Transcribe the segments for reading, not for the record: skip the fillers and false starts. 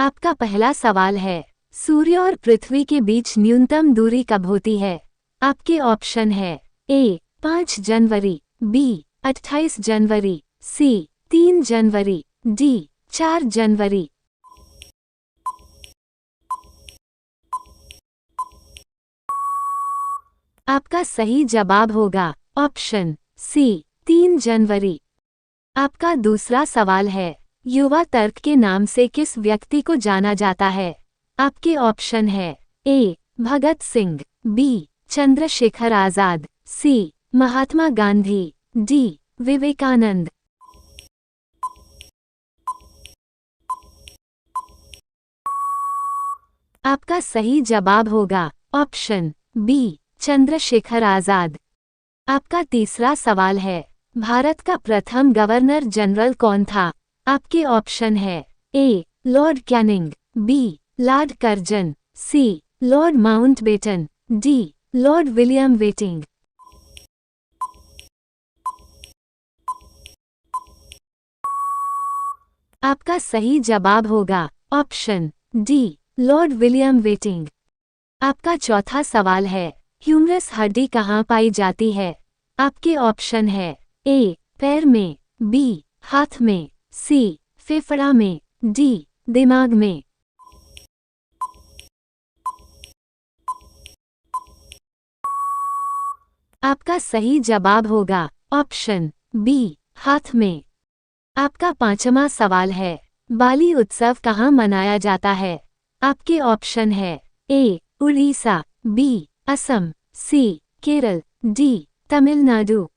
आपका पहला सवाल है, सूर्य और पृथ्वी के बीच न्यूनतम दूरी कब होती है? आपके ऑप्शन है ए 5 जनवरी, बी 28 जनवरी, सी 3 जनवरी, डी 4 जनवरी। आपका सही जवाब होगा ऑप्शन सी 3 जनवरी। आपका दूसरा सवाल है, युवा तर्क के नाम से किस व्यक्ति को जाना जाता है? आपके ऑप्शन है ए भगत सिंह, बी चंद्रशेखर आजाद, सी महात्मा गांधी, डी विवेकानंद। आपका सही जवाब होगा ऑप्शन बी चंद्रशेखर आजाद। आपका तीसरा सवाल है, भारत का प्रथम गवर्नर जनरल कौन था? आपके ऑप्शन है A lord Canning, B lord Curzon, C lord Mountbatten, D lord William Bentinck. आपका सही जवाब होगा option D lord William Bentinck. आपका चौथा सवाल है, ह्यूमरस हड्डी कहाँ पाई जाती है? आपके ऑप्शन है ए पैर में, बी हाथ में, सी फेफड़ा में, डी दिमाग में। आपका सही जवाब होगा ऑप्शन बी हाथ में। आपका पांचवा सवाल है, बाली उत्सव कहाँ मनाया जाता है? आपके ऑप्शन है ए उड़ीसा, बी असम, सी केरल, डी तमिलनाडु।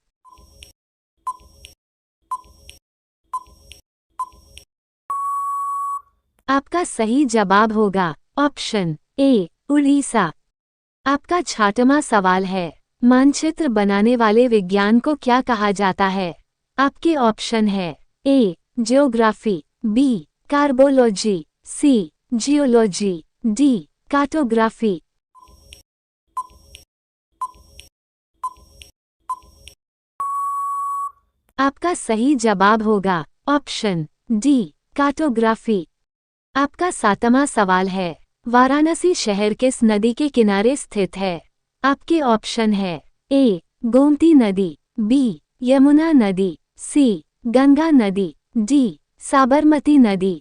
आपका सही जवाब होगा ऑप्शन ए उड़ीसा। आपका छठवां सवाल है, मानचित्र बनाने वाले विज्ञान को क्या कहा जाता है? आपके ऑप्शन है ए ज्योग्राफी, बी कार्बोलॉजी, सी जियोलॉजी, डी कार्टोग्राफी। आपका सही जवाब होगा ऑप्शन डी कार्टोग्राफी। आपका सातवां सवाल है, वाराणसी शहर किस नदी के किनारे स्थित है? आपके ऑप्शन है ए गोमती नदी, बी यमुना नदी, सी गंगा नदी, डी साबरमती नदी।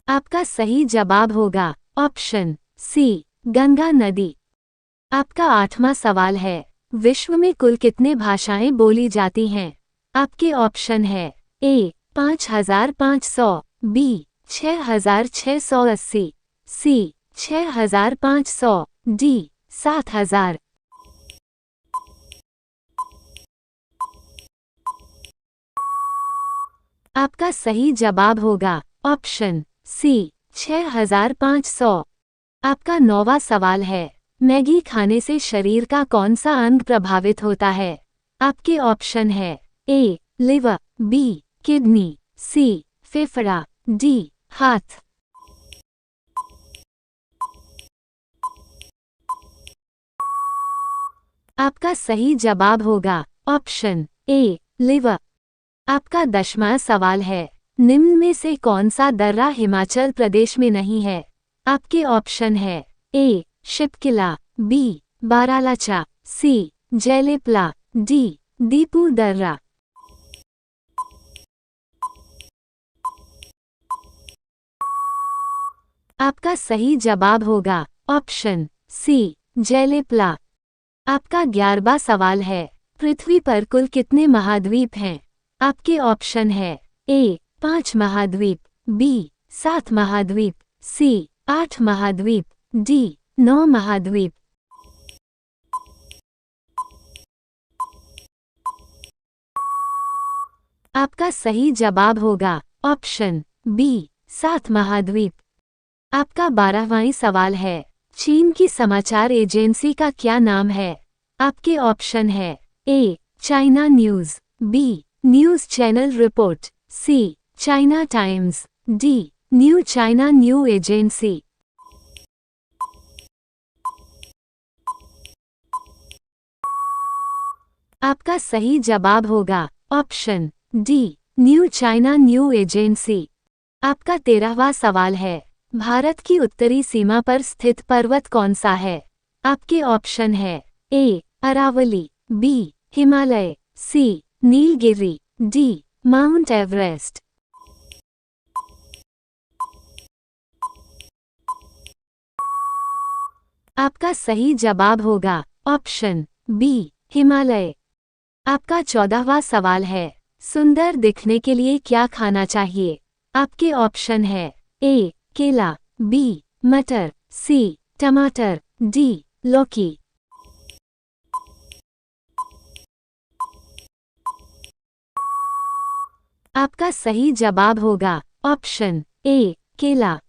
आपका सही जवाब होगा ऑप्शन सी गंगा नदी। आपका आठवां सवाल है, विश्व में कुल कितने भाषाएं बोली जाती हैं? आपके ऑप्शन है ए 5500, बी 6680, सी 6500, डी 7000। आपका सही जवाब होगा ऑप्शन सी 6500। आपका नौवां सवाल है, मैगी खाने से शरीर का कौन सा अंग प्रभावित होता है? आपके ऑप्शन है ए लिवर, बी किडनी, सी फेफड़ा, डी हाथ। आपका सही जवाब होगा ऑप्शन ए लिवर। आपका 10वां सवाल है, निम्न में से कौन सा दर्रा हिमाचल प्रदेश में नहीं है? आपके ऑप्शन है ए शिपकिला, बी बारालाचा, सी जयलेपला, डी दीपू दर्रा। आपका सही जवाब होगा ऑप्शन सी जयलेपला। आपका 11वां सवाल है, पृथ्वी पर कुल कितने महाद्वीप हैं? आपके ऑप्शन है ए 5 महाद्वीप, बी 7 महाद्वीप, सी 8 महाद्वीप, डी 9 महाद्वीप। आपका सही जवाब होगा ऑप्शन बी 7 महाद्वीप। आपका 12वां सवाल है, चीन की समाचार एजेंसी का क्या नाम है? आपके ऑप्शन है A China news, B news channel report, C China times, D new China new agency. आपका सही जवाब होगा option D new China new agency. आपका 13वां सवाल है, भारत की उत्तरी सीमा पर स्थित पर्वत कौन सा है? आपके ऑप्शन है ए अरावली, बी हिमालय, सी नीलगिरी, डी माउंट एवरेस्ट। आपका सही जवाब होगा ऑप्शन बी हिमालय। आपका 14वां सवाल है, सुंदर दिखने के लिए क्या खाना चाहिए? आपके ऑप्शन है ए केला, बी मटर, सी टमाटर, डी लौकी। आपका सही जवाब होगा ऑप्शन ए केला।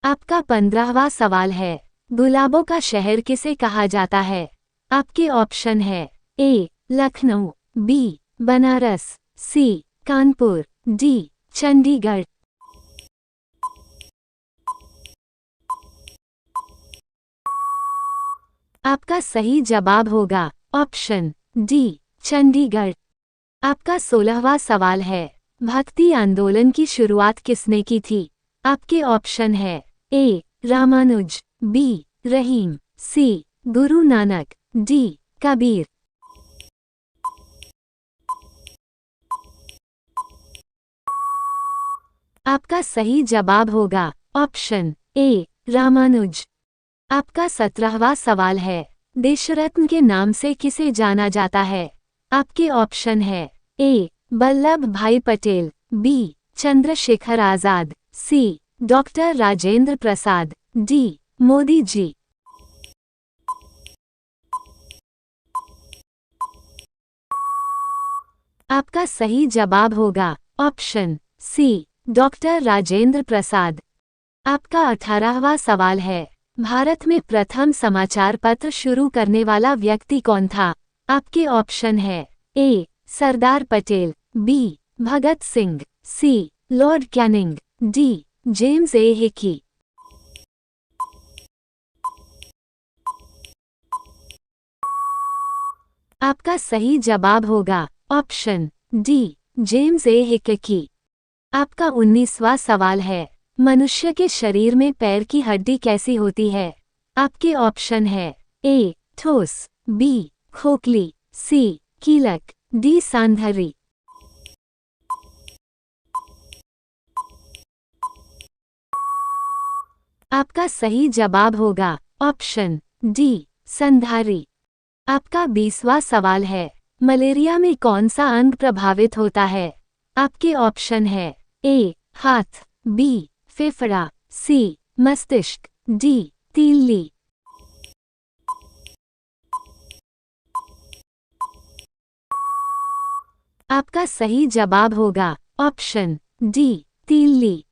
आपका 15वां सवाल है, गुलाबों का शहर किसे कहा जाता है? आपके ऑप्शन है ए लखनऊ, बी बनारस, सी कानपुर, डी चंडीगढ़। आपका सही जवाब होगा ऑप्शन डी चंडीगढ़। आपका 16वां सवाल है, भक्ति आंदोलन की शुरुआत किसने की थी? आपके ऑप्शन है ए रामानुज, बी रहीम, सी गुरु नानक, डी कबीर। आपका सही जवाब होगा ऑप्शन ए रामानुज। आपका 17वां सवाल है, देशरत्न के नाम से किसे जाना जाता है? आपके ऑप्शन है ए वल्लभ भाई पटेल, बी चंद्रशेखर आजाद, सी डॉक्टर राजेंद्र प्रसाद, डी मोदी जी। आपका सही जवाब होगा option C doctor Rajendra Prasad. आपका 18वां सवाल है, भारत में प्रथम समाचार पत्र शुरू करने वाला व्यक्ति कौन था? आपके ऑप्शन है A Sardar Patel, B Bhagat Singh, C lord Canning, D James A Hicky. आपका सही जवाब होगा option D James A Hicky. आपका 19वां सवाल है, मनुष्य के शरीर में पैर की हड्डी कैसी होती है? आपके ऑप्शन है ए ठोस, बी खोखली, सी कीलक, डी सांधरी। आपका सही जवाब होगा ऑप्शन डी संधारी। आपका 20वां सवाल है, मलेरिया में कौन सा अंग प्रभावित होता है? आपके ऑप्शन है ए हाथ, बी फेफड़ा, सी मस्तिष्क, डी तीली। आपका सही जवाब होगा ऑप्शन डी तीली।